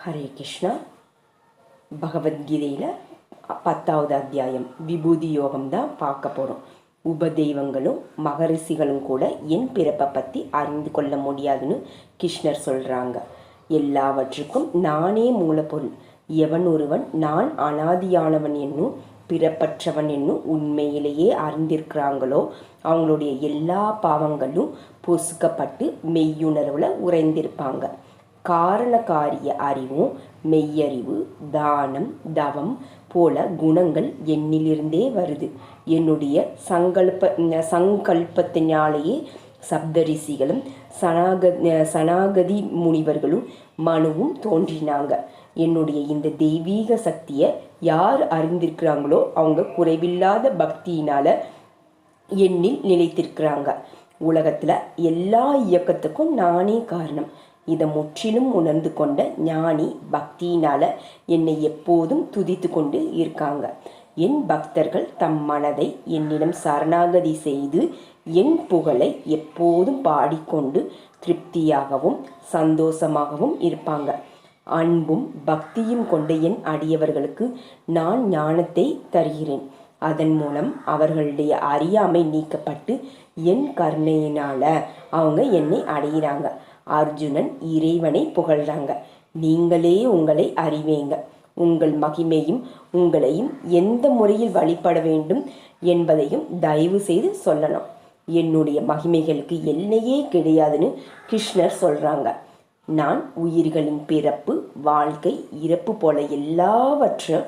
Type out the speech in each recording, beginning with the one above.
ஹரே கிருஷ்ணா. பகவத்கீதையில் 10வது அத்தியாயம் விபூதி யோகம் தான் பார்க்க போகிறோம். உபதெய்வங்களும் மகரிஷிகளும் கூட என் பிறப்பை பற்றி அறிந்து கொள்ள முடியாதுன்னு கிருஷ்ணர் சொல்கிறாங்க. எல்லாவற்றுக்கும் நானே மூலப்பொருள். எவன் ஒருவன் நான் அனாதியானவன் என்னும் பிறப்பற்றவன் என்னும் உண்மையிலேயே அறிந்திருக்கிறாங்களோ அவங்களுடைய எல்லா பாவங்களும் பொசுக்கப்பட்டு மெய்யுணர்வில் உறைந்திருப்பாங்க. காரணகாரிய அறிவும் மெய்யறிவு, தானம், தவம் போல குணங்கள் என்னிலிருந்தே வருது. என்னுடைய சங்கல்பத்தினாலேயே சப்தரிசிகளும் சனாகதி முனிவர்களும் மனுவும் தோன்றினாங்க. என்னுடைய இந்த தெய்வீக சக்தியை யார் அறிந்திருக்கிறாங்களோ அவங்க குறைவில்லாத பக்தியினால என்னில் நிலைத்திருக்கிறாங்க. உலகத்தில் எல்லா இயக்கத்துக்கும் நானே காரணம். இதை முற்றிலும் உணர்ந்து கொண்ட ஞானி பக்தியினால் என்னை எப்போதும் துதித்து கொண்டு இருக்காங்க. என் பக்தர்கள் தம் மனதை என்னிடம் சரணாகதி செய்து என் புகழை எப்போதும் பாடிக்கொண்டு திருப்தியாகவும் சந்தோஷமாகவும் இருப்பாங்க. அன்பும் பக்தியும் கொண்ட என் அடியவர்களுக்கு நான் ஞானத்தை தருகிறேன். அதன் மூலம் அவர்களுடைய அறியாமை நீக்கப்பட்டு என் கருணையினால் அவங்க என்னை அடைகிறாங்க. அர்ஜுனன் இறைவனை புகழ்றாங்க. நீங்களே உங்களை அறிவேங்க. உங்கள் மகிமையும் உங்களையும் எந்த முறையில் வழிபட வேண்டும் என்பதையும் தயவு செய்து சொல்லணும். என்னுடைய மகிமைகளுக்கு எல்லையே கிடையாதுன்னு கிருஷ்ணர் சொல்கிறாங்க. நான் உயிர்களின் பிறப்பு, வாழ்க்கை, இறப்பு போல எல்லாவற்றையும்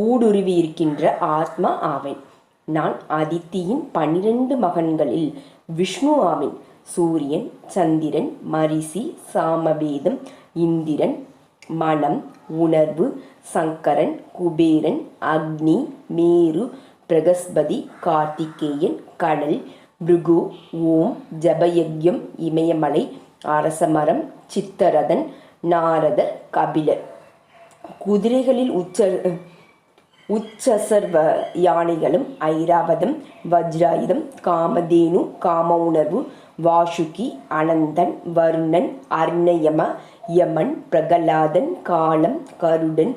ஊடுருவி இருக்கின்ற ஆத்மா ஆவேன். நான் அதித்தியின் 12 மகன்களில் விஷ்ணு ஆவேன். சூரியன், சந்திரன், மரிசி, சாமவேதம், இந்திரன், மனம், உணர்வு, சங்கரன், குபேரன், அக்னி, மேரு, பிரகஸ்பதி, கார்த்திகேயன், கடல், பிருகு, ஓம், ஜபயக்யம், இமயமலை, அரசமரம், சித்தரதன், நாரதர், கபிலர். குதிரைகளில் உச்சசர்வ யானைகளும், ஐராவதம், வஜ்ராயுதம், காமதேனு, காம உணர்வு, வாசுகி, அனந்தன், வருணன், அர்ணயம, யமன், பிரகலாதன், காலம், கருடன்,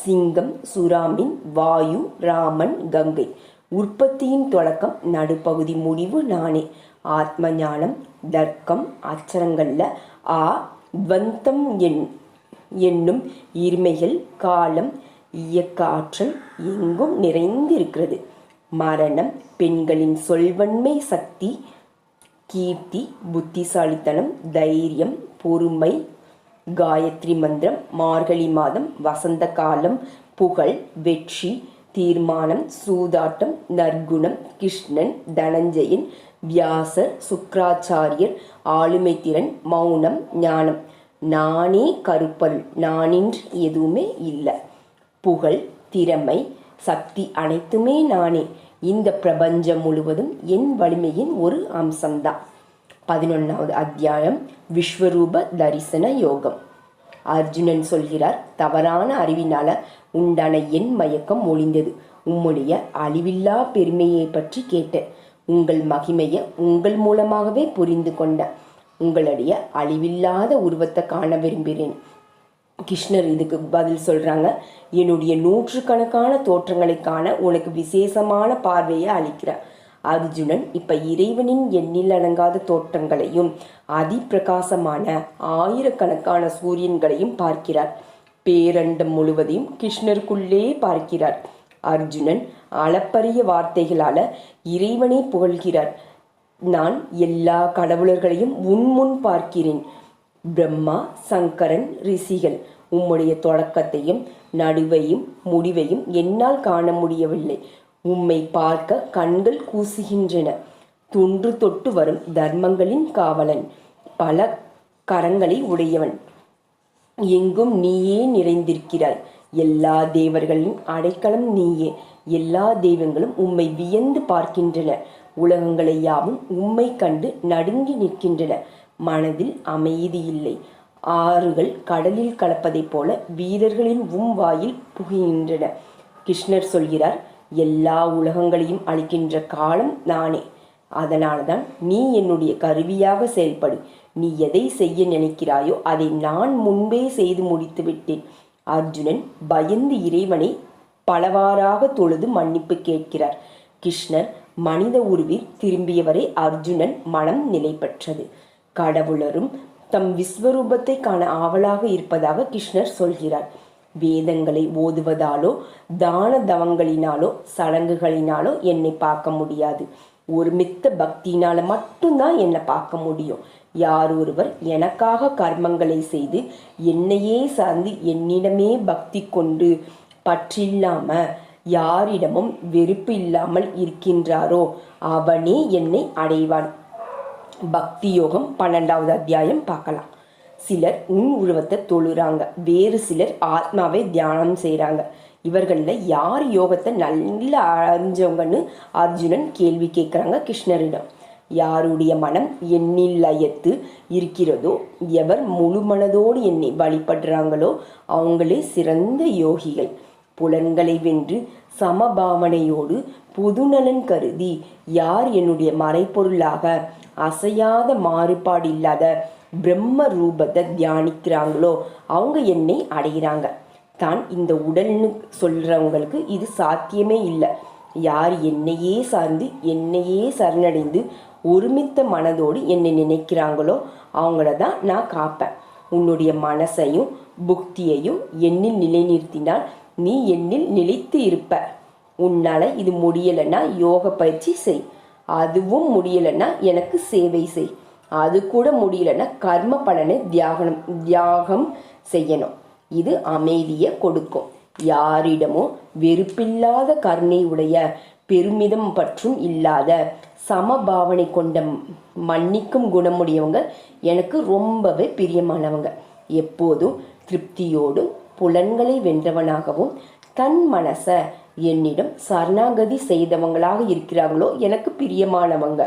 சிங்கம், சுராமின், வாயு, ராமன், கங்கை. உற்பத்தியின் தொடக்கம், நடுப்பகுதி, முடிவு நானே. ஆத்ம ஞானம், தர்க்கம், அச்சரங்கள்ல துவந்தம் என்னும் இருமைகள், காலம், இயக்க ஆற்றல் எங்கும் நிறைந்து இருக்கிறது. மரணம், பெண்களின் சொல்வன்மை, சக்தி, கீர்த்தி, புத்திசாலித்தனம், தைரியம், பொறுமை, காயத்ரி மந்திரம், மார்கழி மாதம், வசந்த காலம், புகழ், வெற்றி, தீர்மானம், சூதாட்டம், நற்குணம், கிருஷ்ணன், தனஞ்சயன், வியாசர், சுக்ராச்சாரியர், ஆளுமை திறன், மௌனம், ஞானம். நானே கருப்பல், நானின்றி எதுவுமே இல்லை. புகழ், திறமை, சக்தி அனைத்துமே நானே. இந்த பிரபஞ்சம் முழுவதும் என் வலிமையின் ஒரு அம்சம்தான். 11வது அத்தியாயம் விஸ்வரூப தரிசன யோகம். அர்ஜுனன் சொல்கிறார், தவறான அறிவினால உண்டான என் மயக்கம் ஒளிந்தது. உம்முடைய அழிவில்லா பெருமையை பற்றி கேட்டேன். உங்கள் மகிமையை உங்கள் மூலமாகவே புரிந்து கொண்டேன். உங்களுடைய அழிவில்லாத உருவத்தை காண விரும்புகிறேன். கிருஷ்ணர் இதுக்கு பதில் சொல்கிறாங்க, என்னுடைய 100கணக்கான தோற்றங்களை காண உனக்கு விசேஷமான பார்வையை அளிக்கிறார். அர்ஜுனன் இப்போ இறைவனின் எண்ணில் அடங்காத தோற்றங்களையும் அதிப்பிரகாசமான 1000கணக்கான சூரியன்களையும் பார்க்கிறார். பேரண்டம் முழுவதையும் கிருஷ்ணருக்குள்ளே பார்க்கிறார். அர்ஜுனன் அளப்பரிய வார்த்தைகளால் இறைவனை புகழ்கிறார். நான் எல்லா கடவுளர்களையும் உன்முன் பார்க்கிறேன். பிரம்மா, சங்கரன், ரிஷிகள், உம்முடைய தொடக்கத்தையும் நடுவையும் முடிவையும் என்னால் காண முடியவில்லை. உம்மை பார்க்க கண்கள் கூசுகின்றன. தொன்று தொட்டு வரும் தர்மங்களின் காவலன், பல கரங்களை உடையவன், எங்கும் நீயே நிறைந்திருக்கிறாய். எல்லா தேவர்களின் அடைக்கலம் நீயே. எல்லா தெய்வங்களும் உம்மை வியந்து பார்க்கின்றன. உலகங்களை யாவும் உம்மை கண்டு நடுங்கி நிற்கின்றன. மனதில் அமைதி இல்லை. ஆறுகள் கடலில் கலப்பதைப் போல வீரர்களின் வாயில் புகுகின்றன. கிருஷ்ணர் சொல்கிறார், எல்லா உலகங்களையும் அளிக்கின்ற காலம் நானே. அதனால்தான் நீ என்னுடைய கருவியாக செயல்படு. நீ எதை செய்ய நினைக்கிறாயோ அதை நான் முன்பே செய்து முடித்து விட்டேன். அர்ஜுனன் பயந்து இறைவனை பலவாறாக தொழுது மன்னிப்பு கேட்கிறார். கிருஷ்ணர் மனித உருவில் திரும்பியவரை அர்ஜுனன் மனம் நிலை பெற்றது. கடவுளரும் தம் விஸ்வரூபத்தை காண ஆவலாக இருப்பதாக கிருஷ்ணர் சொல்கிறார். வேதங்களை ஓதுவதாலோ தான தவங்களினாலோ சடங்குகளினாலோ என்னை பார்க்க முடியாது. ஒருமித்த பக்தியினால மட்டும்தான் என்னை பார்க்க முடியும். யார் ஒருவர் எனக்காக கர்மங்களை செய்து என்னையே சார்ந்து என்னிடமே பக்தி கொண்டு பற்றில்லாம யாரிடமும் வெறுப்பு இல்லாமல் இருக்கின்றாரோ அவனே என்னை அடைவான். பக்தி யோகம் 12வது அத்தியாயம் பார்க்கலாம். சிலர் உருவத்தை தொழுறாங்க, வேறு சிலர் ஆத்மாவை தியானம் செய்கிறாங்க. இவர்களில் யார் யோகத்தை நல்லா அறிஞ்சவங்கன்னு அர்ஜுனன் கேள்வி கேட்குறாங்க கிருஷ்ணரிடம். யாருடைய மனம் எண்ணில் லயத்து இருக்கிறதோ, எவர் முழு மனதோடு என்னை வழிபடுறாங்களோ அவங்களே சிறந்த யோகிகள். புலன்களை வென்று சமபாவனையோடு புதுநலன் கருதி யார் என்னுடைய மறைப்பொருளாக அசையாத மாறுபாடு இல்லாத பிரம்ம ரூபத்தை தியானிக்கிறாங்களோ அவங்க என்னை அடைகிறாங்க. தான் இந்த உடல்னு சொல்றவங்களுக்கு இது சாத்தியமே இல்லை. யார் என்னையே சார்ந்து என்னையே சரணடைந்து ஒருமித்த மனதோடு என்னை நினைக்கிறாங்களோ அவங்கள தான் நான் காப்பேன். உன்னுடைய மனசையும் புக்தியையும் என்னில் நிலைநிறுத்தினால் நீ என்னில் நிலைத்து இருப்ப. உன்னால் இது முடியலைன்னா யோக பயிற்சி செய், அதுவும் முடியலைன்னா எனக்கு சேவை செய், அது கூட முடியலைன்னா கர்ம பலனை தியாகம் செய்யணும். இது அமைதியை கொடுக்கும். யாரிடமும் வெறுப்பில்லாத கருணை உடைய பெருமிதம் பற்றும் இல்லாத சமபாவனை கொண்ட மன்னிக்கும் குணமுடையவங்க எனக்கு ரொம்பவே பிரியமானவங்க. எப்போதும் திருப்தியோடும் புலன்களை வென்றவனாகவும் தன் மனசை என்னிடம் சரணாகதி செய்தவங்களாக இருக்கிறாங்களோ எனக்கு பிரியமானவங்க.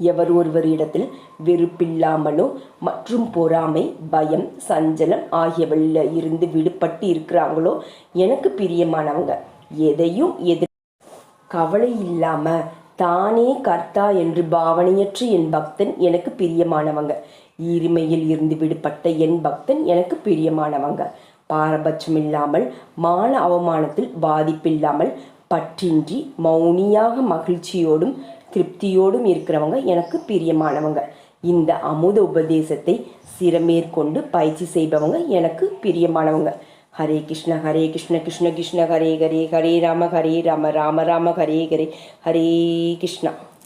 எவர் ஒருவரிடத்தில் வெறுப்பில்லாமலும் மற்றும் பொறாமை, பயம், சஞ்சலம் ஆகியவற்றில் இருந்து விடுபட்டு இருக்கிறாங்களோ எனக்கு பிரியமானவங்க. எதையும் கவலை இல்லாம தானே கர்த்தா என்று பாவனையற்ற என் பக்தன் எனக்கு பிரியமானவங்க. ஈர்மையில் இருந்து விடுபட்ட என் பக்தன் எனக்கு பிரியமானவங்க. பாரபட்சம் இல்லாமல் மான அவமானத்தில் பாதிப்பில்லாமல் பற்றின்றி மௌனியாக மகிழ்ச்சியோடும் திருப்தியோடும் இருக்கிறவங்க எனக்கு பிரியமானவங்க. இந்த அமுத உபதேசத்தை சிறமேற்கொண்டு பயிற்சி செய்பவங்க எனக்கு பிரியமானவங்க. ஹரே கிருஷ்ண ஹரே கிருஷ்ண கிருஷ்ண கிருஷ்ண ஹரே ஹரே, ஹரே ராம ராம ராம ஹரே ஹரே, ஹரே கிருஷ்ணா.